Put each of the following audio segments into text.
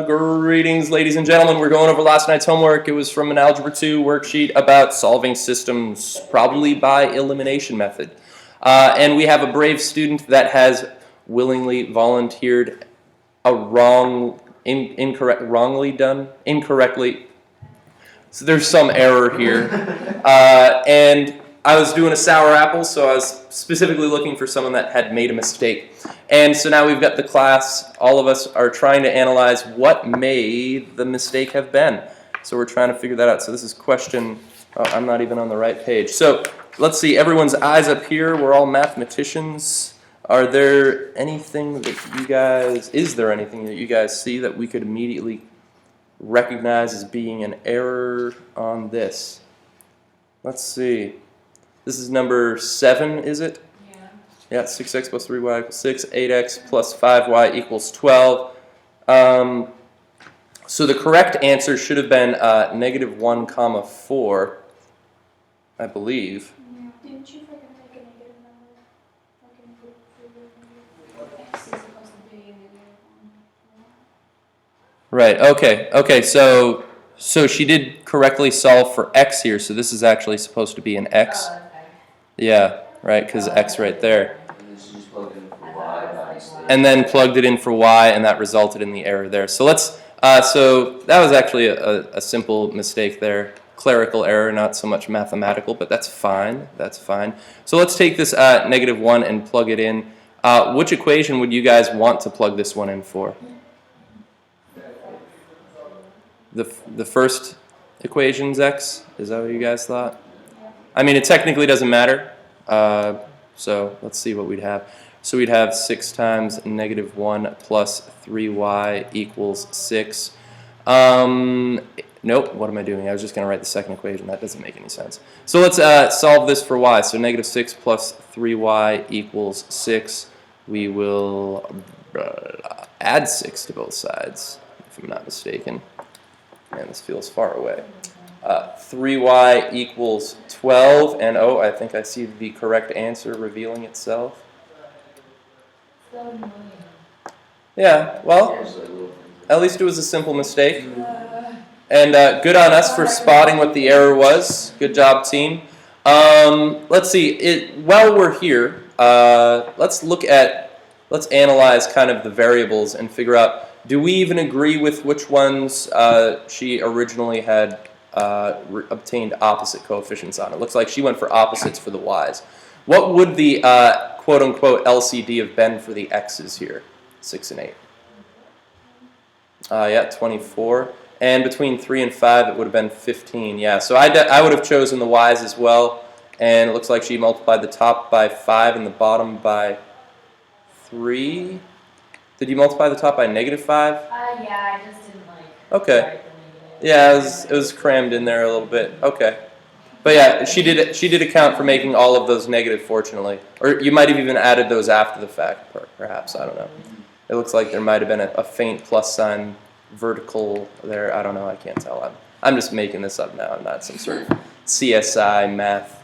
Greetings, ladies and gentlemen. We're going over last night's homework. It was from an Algebra 2 worksheet about solving systems, probably by elimination method. And we have a brave student that has willingly volunteered a incorrectly. So there's some error here. And I was doing a sour apple, so I was specifically looking for someone that had made a mistake. And so now we've got the class. All of us are trying to analyze what may the mistake have been. So we're trying to figure that out. So this is question, I'm not even on the right page. So let's see, everyone's eyes up here. We're all mathematicians. Is there anything that you guys see that we could immediately recognize as being an error on this? Let's see. This is number 7, is it? Yeah, 6x plus 3y equals 6, 8x plus 5y equals 12. So the correct answer should have been -1, 4, I believe. Didn't you forget to make a negative number? X is supposed to be a -1. Right, okay, so she did correctly solve for x here, so this is actually supposed to be an x. Oh, okay. Yeah, right, because x right there. And then plugged it in for y, and that resulted in the error there. So so that was actually a simple mistake there. Clerical error, not so much mathematical, but that's fine. That's fine. So let's take this -1 and plug it in. Which equation would you guys want to plug this one in for? The first equation's x? Is that what you guys thought? I mean, it technically doesn't matter. So let's see what we'd have. So we'd have 6 times -1 plus 3y equals 6. Nope, what am I doing? I was just going to write the second equation. That doesn't make any sense. So let's solve this for y. So -6 plus 3y equals 6. We will add 6 to both sides, if I'm not mistaken. Man, this feels far away. 3y equals 12, and I think I see the correct answer revealing itself. Yeah, well, at least it was a simple mistake. And good on us for spotting what the error was. Good job, team. Let's see, while we're here, let's analyze kind of the variables and figure out, do we even agree with which ones she originally had obtained opposite coefficients on? It looks like she went for opposites for the y's. What would the quote-unquote LCD have been for the x's here? 6 and 8. Yeah, 24. And between 3 and 5, it would have been 15. Yeah, so I would have chosen the y's as well. And it looks like she multiplied the top by 5 and the bottom by 3. Did you multiply the top by -5? Yeah, I just didn't Okay. Yeah, it was crammed in there a little bit. Okay. But yeah, she did account for making all of those negative, fortunately. Or you might have even added those after the fact, perhaps. I don't know. It looks like there might have been a faint plus sign vertical there. I don't know. I can't tell. I'm just making this up now. I'm not some sort of CSI math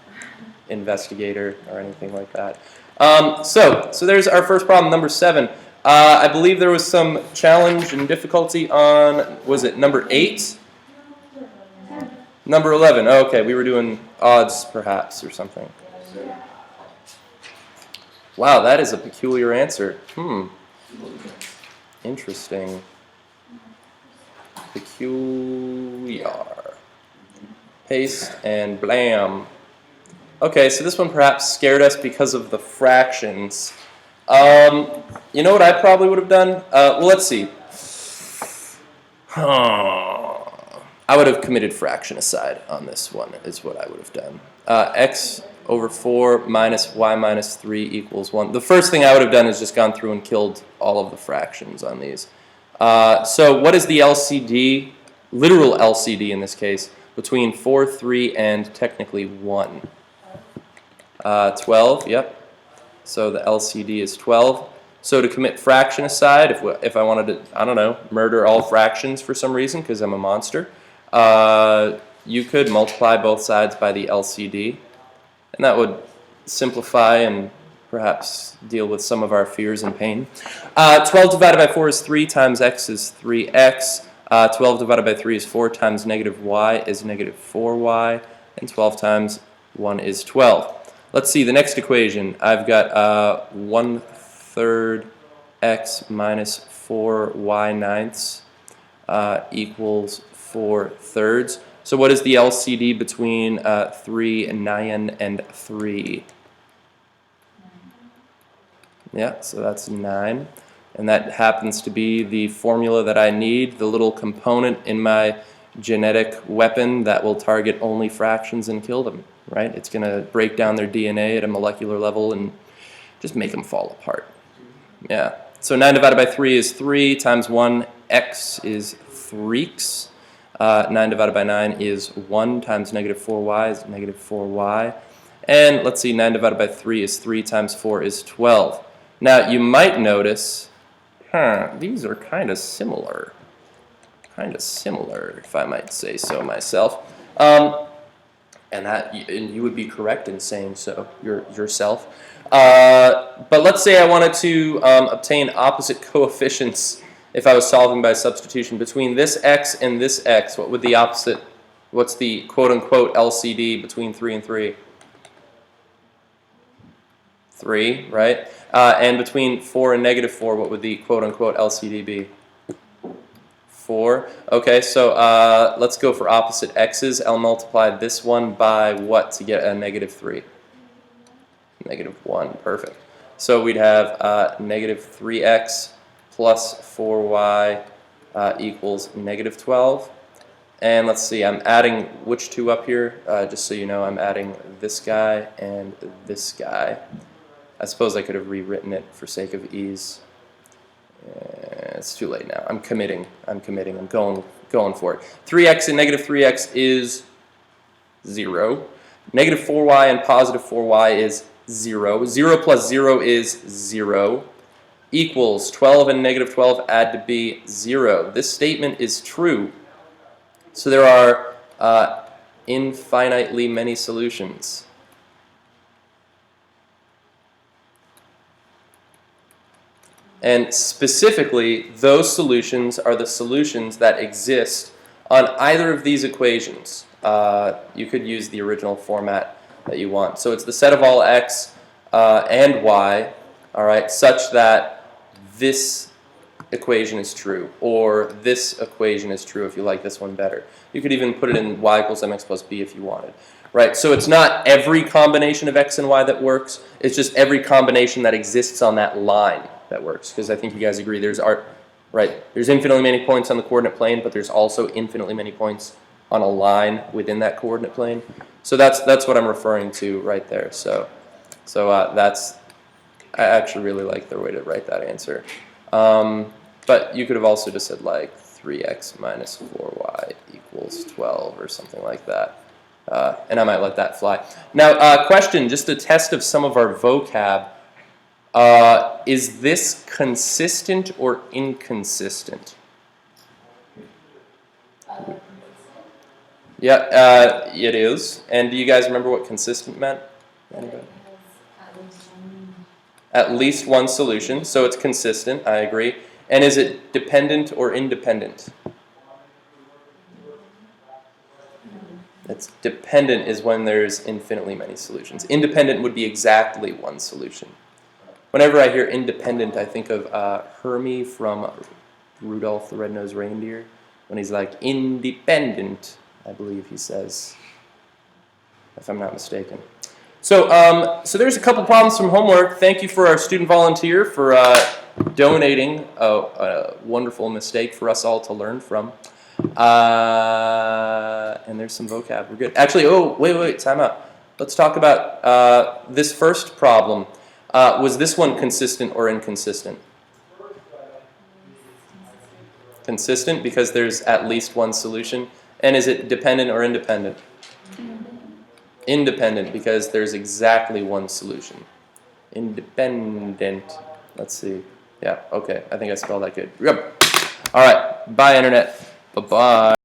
investigator or anything like that. So there's our first problem, number 7. I believe there was some challenge and difficulty on, was it number 8? Number 11. Oh, okay, we were doing odds, perhaps, or something. Wow, that is a peculiar answer. Interesting. Peculiar. Paste and blam. Okay, so this one perhaps scared us because of the fractions. You know what I probably would have done? Well, let's see. I would have committed fraction aside on this one, is what I would have done. X over 4 minus y minus 3 equals 1. The first thing I would have done is just gone through and killed all of the fractions on these. So what is the LCD, literal LCD in this case, between 4, 3, and technically 1? 12, yep. So the LCD is 12. So to commit fraction aside, if I wanted to, I don't know, murder all fractions for some reason because I'm a monster, you could multiply both sides by the LCD, and that would simplify and perhaps deal with some of our fears and pain. 12 divided by 4 is 3 times x is 3x. 12 divided by 3 is 4 times negative y is negative 4y. And 12 times 1 is 12. Let's see the next equation. I've got 1/3 x minus 4y ninths equals 4/3. So what is the LCD between 3 and 9 and 3? Yeah, so that's 9. And that happens to be the formula that I need, the little component in my genetic weapon that will target only fractions and kill them, right? It's going to break down their DNA at a molecular level and just make them fall apart. Yeah. So 9 divided by 3 is 3 times 1x is 3x. 9 divided by 9 is 1 times negative 4y is negative 4y. And let's see, 9 divided by 3 is 3 times 4 is 12. Now you might notice, these are kind of similar. If I might say so myself. And you would be correct in saying so yourself. But let's say I wanted to obtain opposite coefficients if I was solving by substitution between this x and this x. What would the opposite, what's the quote-unquote LCD between 3 and 3? 3, right? And between 4 and negative 4, what would the quote-unquote LCD be? 4. Okay, so let's go for opposite x's. I'll multiply this one by what to get a negative 3? Negative 1, perfect. So we'd have negative 3x plus 4y equals negative 12. And let's see, I'm adding which two up here? Just so you know, I'm adding this guy and this guy. I suppose I could have rewritten it for sake of ease. It's too late now. I'm committing. I'm going for it. 3x and negative 3x is 0. Negative 4y and positive 4y is 0. 0 plus 0 is 0. Equals 12 and negative 12 add to be 0. This statement is true. So there are infinitely many solutions. And specifically, those solutions are the solutions that exist on either of these equations. You could use the original format that you want. So it's the set of all x and y, all right, such that this equation is true, or this equation is true if you like this one better. You could even put it in y equals mx plus b if you wanted. Right, so it's not every combination of x and y that works, it's just every combination that exists on that line that works, because I think you guys agree there's there's infinitely many points on the coordinate plane, but there's also infinitely many points on a line within that coordinate plane. So that's what I'm referring to right there. So that's, I actually really like their way to write that answer. But you could have also just said like 3x minus 4y equals 12 or something like that. And I might let that fly. Now, question, just a test of some of our vocab. Is this consistent or inconsistent? Yeah, it is. And do you guys remember what consistent meant? Anybody? At least one solution, so it's consistent, I agree. And is it dependent or independent? It's dependent is when there's infinitely many solutions. Independent would be exactly one solution. Whenever I hear independent, I think of Hermie from Rudolph the Red-Nosed Reindeer, when he's like, independent, I believe he says, if I'm not mistaken. So there's a couple problems from homework. Thank you for our student volunteer for donating a wonderful mistake for us all to learn from. And there's some vocab. We're good. Actually, wait, time out. Let's talk about this first problem. Was this one consistent or inconsistent? Consistent because there's at least one solution. And is it dependent or independent? Independent because there's exactly one solution. Independent. Let's see. Yeah, okay. I think I spelled that good. Yep. All right. Bye, Internet. Bye-bye.